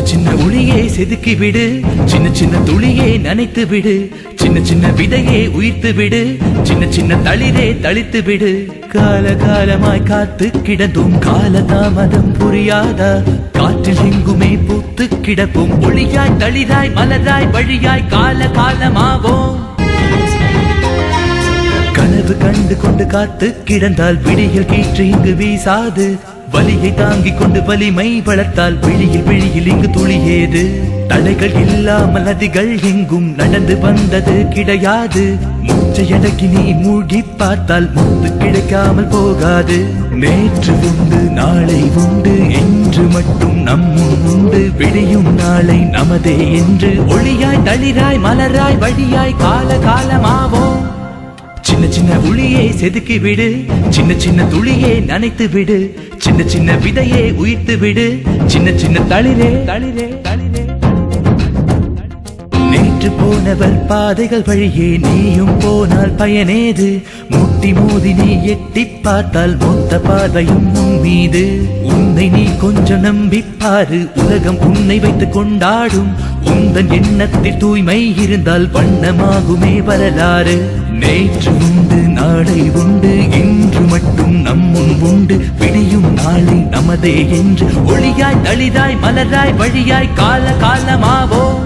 சின்ன ஒளியே செதுக்கி விடு, சின்ன சின்ன துளியே நனைத்து விடு, சின்ன சின்ன விதையே உயிர்த்து விடு, சின்ன சின்ன தளிரே தளித்து விடு. கால காலமாய் காத்து கிடந்தும் கால தாமதம் புரியாதா? காற்றில் எங்குமே பூத்து கிடப்போம், ஒளியாய் தளிராய் மலராய் வழியாய் கால காலமாவோம். கனவு கண்டு கொண்டு காத்து கிடந்தால் விடியில் கீற்று இங்கு வீசாது. வலியை தாங்கிக் கொண்டு வலிமை வளர்த்தால் விழியில் இங்கு துளியேது. தடைகள் இல்லாமல் நதிகள் எங்கும் நடந்து வந்தது கிடையாது. மூச்சை அடக்கி நீ மூழ்கி பார்த்தால் முத்து கிடைக்காமல் போகாது. நேற்று உண்டு நாளை உண்டு என்று மட்டும் நம்முன் உண்டு. விடியும் நாளை நமதே என்று ஒளியாய் தளிராய் மலராய் வழியாய் கால காலமாவோம். சின்ன சின்ன ஒளியே செதுக்கி விடு, சின்ன சின்ன துளியே நனைத்து விடு, சின்ன சின்ன விதையே உயிர்த்து விடு, சின்ன சின்ன தளிரே தளிரே தளிரே. நேற்று போனவர் பாதைகள் வழியே நீயும் போனால் பயனேது? முட்டி மோதி நீ எட்டி பார்த்தால் மொத்த பாதையும் உன் மீது. உன்னை நீ கொஞ்சம் நம்பிப்பாரு, உலகம் உன்னை வைத்து கொண்டாடும். உந்தன் எண்ணத்தில் தூய்மை இருந்தால் வண்ணமாகுமே வரலாறு. நேற்று உண்டு நாளை உண்டு இன்று மட்டும் நம்முன் உண்டு. விடியும் நாளை நமதே என்று ஒளியாய் தளிராய் மலராய் வழியாய் கால காலமாவோம்.